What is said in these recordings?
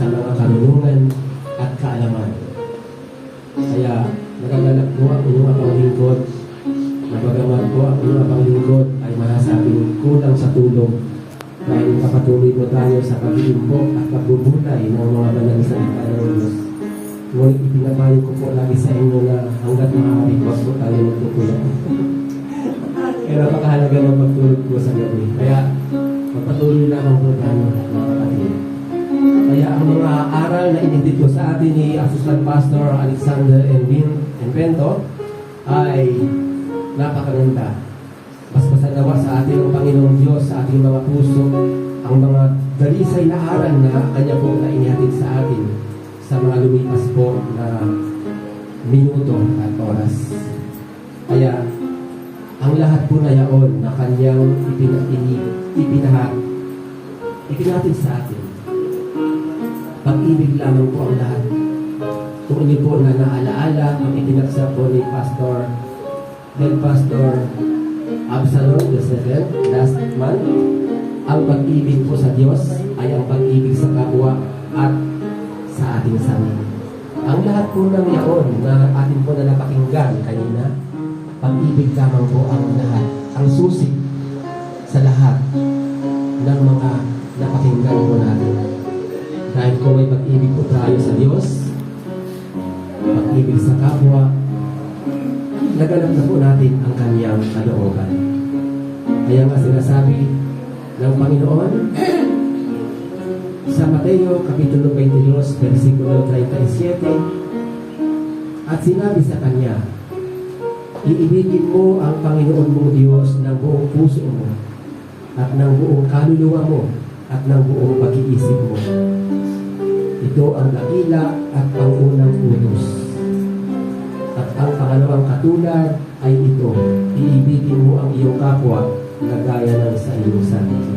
sa mga karunungan at kaalaman. Kaya nagagalak ko ang inyong paglingkod na bagamat ko ang inyong paglingkod ay masasabing kulang sa tulong dahil kapatuloy po tayo sa pag-iimbok at pagbubulay ng mga banal sa salita ng Diyos. Ngunit ipinapayo ko po lagi sa inyo na hanggat maaari wag po tayo magtutulog. Kaya napakahalaga ng pagtulog po sa gabi. Kaya magpatuloy lamang po tayo mga kapatid. Kaya ang mga aral na inindit ko sa atin ni Assistant Pastor Alexander Envento ay napakaganda. Mas masanawa sa atin ang Panginoong Diyos sa ating mga puso ang mga dalisay na aral na Kanya po na inihatid sa atin sa mga lumipas po na minuto at oras. Kaya ang lahat po na yaon na Kanyang ipinahatid sa atin. Pag-ibig lamang po ang lahat. Kung hindi po na naalaala ang ipinagsa po ni Pastor Absalom II last month, ang pag-ibig po sa Diyos ay ang pag-ibig sa kapwa at sa ating sarili. Ang lahat po ng yaon na atin po na napakinggan kanina, pag-ibig lamang po ang lahat, ang susi sa lahat ng mga napakinggan po natin. Dahil kung may pag-ibig po tayo sa Diyos, pag-ibig sa kapwa, naganap na po natin ang Kanyang kalooban. Kaya nga sinasabi ng Panginoon sa Mateo Kapitulo 22, versikulo 37, at sinabi sa Kanya, iibigin mo ang Panginoon mong Diyos ng buong puso mo, at ng buong kaluluwa mo, at ng buong pag-iisip mo. Ito ang dakila at pangunang utos. At ang pangalawang katulad ay ito, iibigin mo ang iyong kapwa na gaya ng sa iyong sarili.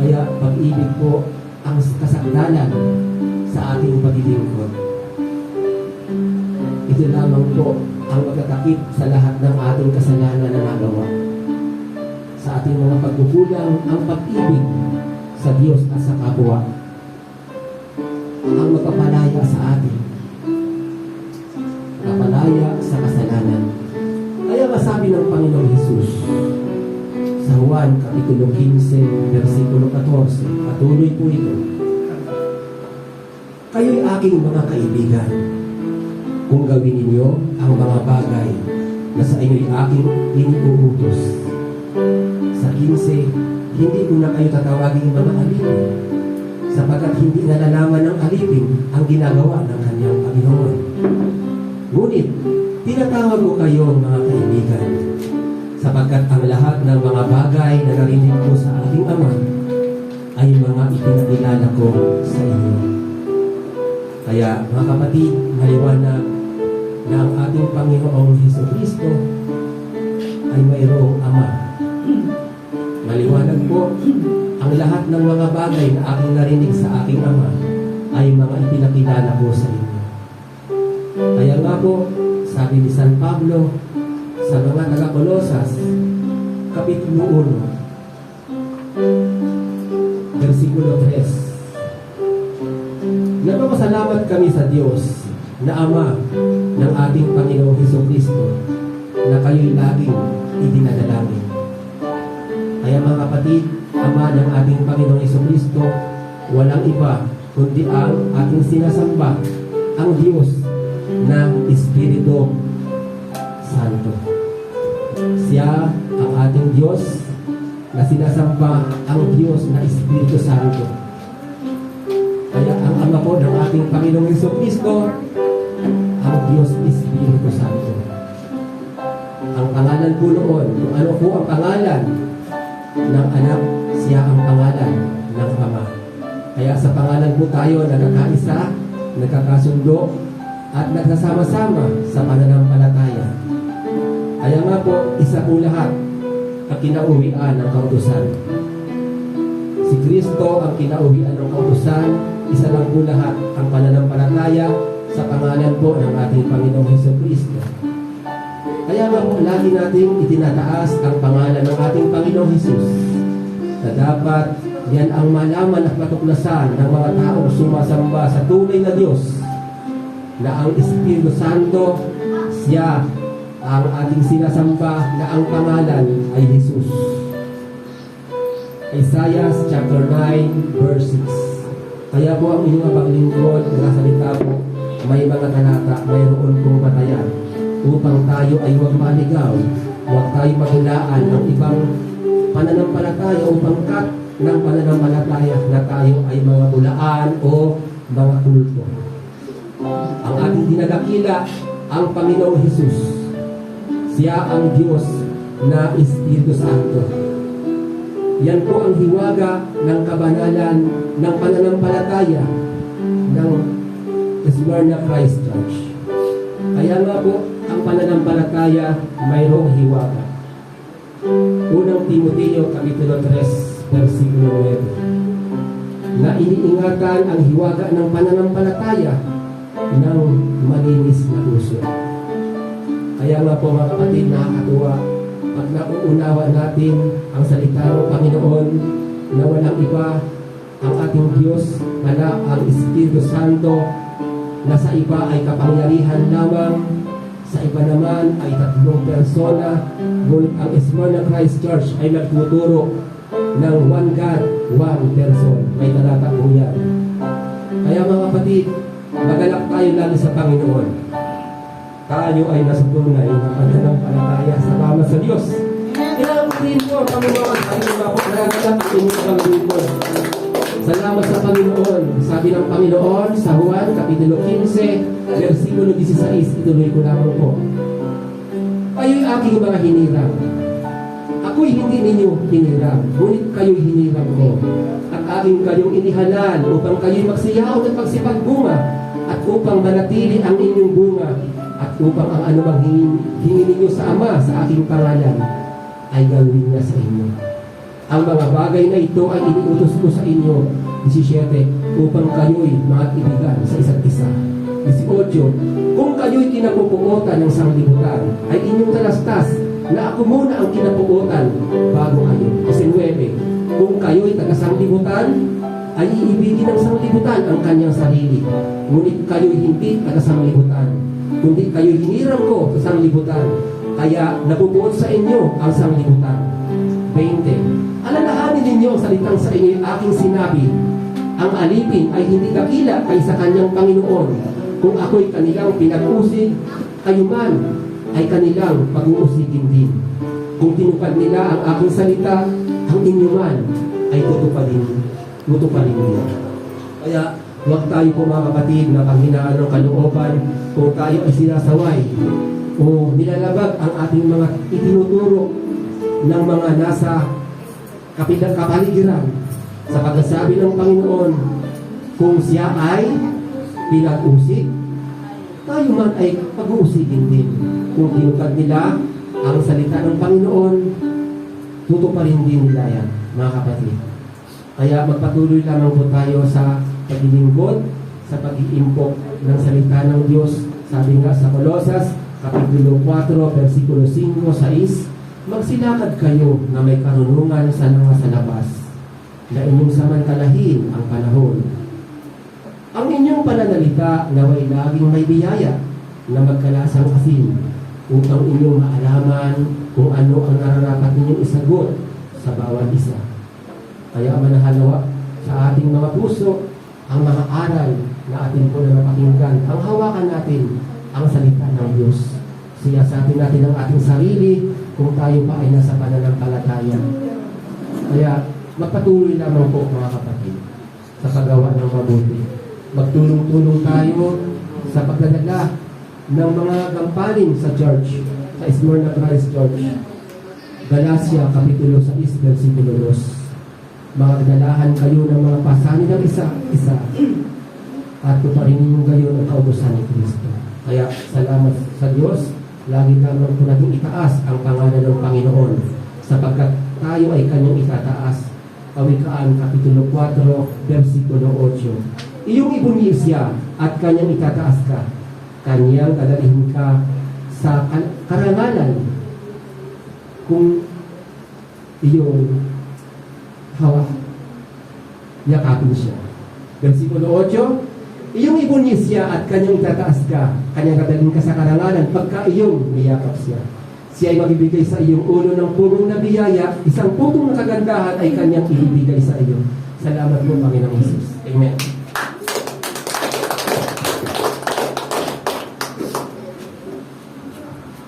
Kaya pag-ibig po ang kasakdalan sa ating paglilingkod. Ito lamang po ang magkatakip sa lahat ng ating kasalanan na nagawa. Sa ating mga pagkukulang, ang pag-ibig sa Diyos at sa kapwa ang magpapalaya sa atin. Kapalaya sa kasalanan. Kaya masabi ng Panginoong Hesus sa Juan Kapitulo 15, versikulo 14, patuloy po ito. Kayo'y aking mga kaibigan kung gawin ninyo ang mga bagay na sa inyo'y aking iniuutos. Sa 15, hindi ko na kayo tatawagin mga alipin, sapagkat hindi nalalaman ng alipin ang ginagawa ng kanyang Panginoon. Ngunit, tinatawag ko kayo mga kaibigan, sapagkat ang lahat ng mga bagay na narinig ko sa ating Ama ay mga ipinakilala ko sa inyo. Kaya, mga kapatid, maliwanag na ang ating Panginoong Jesucristo ay mayroong Ama. Maliwanag po, ang lahat ng mga bagay na aking narinig sa aking Ama ay mga ipinakilala ko sa inyo. Kaya nga po, sabi ni San Pablo sa mga taga-Kolosas, Kapitulo 1, versikulo 3, nagpapasalamat kami sa Diyos na Ama ng ating Panginoong Jesucristo na kayo'y laging idinadalangin. Kaya mga kapatid, Ama ng ating Panginoong Jesucristo, walang iba kundi ang ating sinasamba, ang Diyos ng Espiritu Santo. Siya ang ating Diyos na sinasamba, ang Diyos na Espiritu Santo. Kaya ang Ama po ng ating Panginoong Jesucristo, ang Diyos Espiritu Santo. Ang pangalan po noon, kung ano po ang pangalan ng anak, siya ang pangalan ng Ama. Kaya sa pangalan po tayo na nagkaisa, nagkakasundo, at nagsasama-sama sa pananampalataya. Kaya nga po, isa po lahat ang kinauwian ng kautusan. Si Kristo ang kinauwian ng kautusan, isa lang po lahat ang pananampalataya sa pangalan po ng ating Panginoong Jesucristo. Kaya nga po, lagi nating itinataas ang pangalan ng ating Panginoong Jesus na dapat Yan ang malaman at matuklasan ng mga taong sumasamba sa tunay na Diyos, na ang Espiritu Santo, siya ang ating sinasamba, na ang pangalan ay Jesus. Isaiah chapter 9 verse 6. Kaya po ang inyong paglingkod na salita po, may mga talata, mayroon pong batayan upang tayo ay huwag maligaw, huwag tayo maghulaan ng ibang pananampalataya o pangkat ng pananampalataya na tayo ay mga bulaan o mga kulto. Ang ating dinadakila ang Panginoong Jesus. Siya ang Diyos na Espiritu Santo. Yan po ang hiwaga ng kabanalan ng pananampalataya ng Smyrna Christ Church. Kaya nga po, ang pananampalataya mayroong hiwaga. Unang Timoteo, Kapitulo 3, versikulo 9, na iniingatan ang hiwaga ng pananampalataya ng malinis na puso. Kaya nga po mga kapatid, nakakatuwa pag nauunawa natin ang salita ng Panginoon na walang iba ang ating Diyos, wala ang Espiritu Santo, na sa iba ay kapangyarihan lamang, sa iba naman ay tatlong persona, ngunit ang Smyrna Christ Church ay nagtuturo ng one God, one person. May talata po yan. Kaya mga kapatid, magalak tayo lalo sa Panginoon. Tayo ay nasa tunay na pananampalataya sa tama sa Diyos. Kailangan din po, Panginoon, ay mapagalak ang inyong Panginoon. Salamat sa Panginoon. Sabi ng Panginoon sa Juan, Kapitulo 15, versikulo 16, ituloy ko lamang po. Kayo'y aking mga hinirang. Ako'y hindi ninyo hinirang, ngunit kayo'y hinirang ko. At aking kayong inihalal upang kayo'y magsiyaw at magsipagbunga, at upang manatili ang inyong bunga, at upang ang anumang hingin ninyo sa Ama sa aking pangalan, ay gawin niya sa inyo. Ang mga bagay na ito ay iniutos ko sa inyo, 17, upang kayo'y mag-ibigan sa isa't isa. 18, kung kayo'y kinapupuotan ng sanglibutan, ay inyong talastas na ako muna ang kinapuotan bago kayo. 19, kung kayo'y taga-sanglibutan, ay iibigin ng sanglibutan ang kanyang sarili. Ngunit kayo'y hindi taga-sanglibutan, kundi kayo'y hinirang ko sa sanglibutan, kaya napupuot sa inyo ang sanglibutan. 20, alalahanin ninyo ang salitang sa inyo yung aking sinabi, ang alipin ay hindi dakila kaysa kanyang Panginoon. Kung ako'y kanilang pinag-usig, kayo man ay kanilang pag-uusigin din. Kung tinupad nila ang aking salita, ang inyo man ay tutupadin nila. Kaya huwag tayo po mga kapatid na panghinaan ng kalooban kung tayo ay sinasaway o nilalabag ang ating mga itinuturo ng mga nasa kapaligiran sa pagsasabi ng Panginoon. Kung siya ay pinag-usig, tayo man ay pag-uusigin din. Kung tinupad nila ang salita ng Panginoon, tutuparin din nila yan, mga kapatid. Kaya magpatuloy lamang po tayo sa paglilingkod, sa pag-iimpok ng salita ng Diyos. Sabi nga sa Colosas, Kapitulo 4, versikulo 5, 6, magsilakad kayo na may karunungan sa nasa labas, na inyong samantalahin ang panahon. Ang inyong pananalita naway laging may biyaya na magkalasang asin, upang inyong maalaman kung ano ang nararapat ninyong isagot sa bawat isa. Kaya manahalawa sa ating mga puso ang mga aral na atin po na napakinggan. Ang hawakan natin ang salita ng Diyos. Siyasatin natin ang ating sarili kung tayo pa ay nasa pananampalataya. Kaya magpatuloy lamang po mga kapatid sa paggawa ng mabuti. Magtulong-tulong tayo sa pagdadala ng mga gampanin sa church, sa Smyrna Christ Church. Galacia, Kapitulo 6, versikulo 2. Magdalahan kayo ng mga pasanin ng isa-isa at tuparin ninyong gayon ang kautusan ni Kristo. Kaya salamat sa Diyos, lagi lamang po natin itaas ang pangalan ng Panginoon sapagkat tayo ay kanyang itataas. Kawikaan, Kapitulo 4, versikulo 8. Iyong ibuniw siya at kanyang itataas ka. Kanyang dadalhin ka sa karangalan kung iyong hawak yakapin siya. Versikulo 8, iyong ibunyis siya at kanyang itataas ka, kanyang dadalhin ka sa karangalan pagka iyong niyakap siya. Siya ay magbibigay sa iyong ulo ng pugong na biyaya, isang pugong na kagandahan ay kanyang ibibigay sa iyo. Salamat po, Panginoong Jesus. Amen.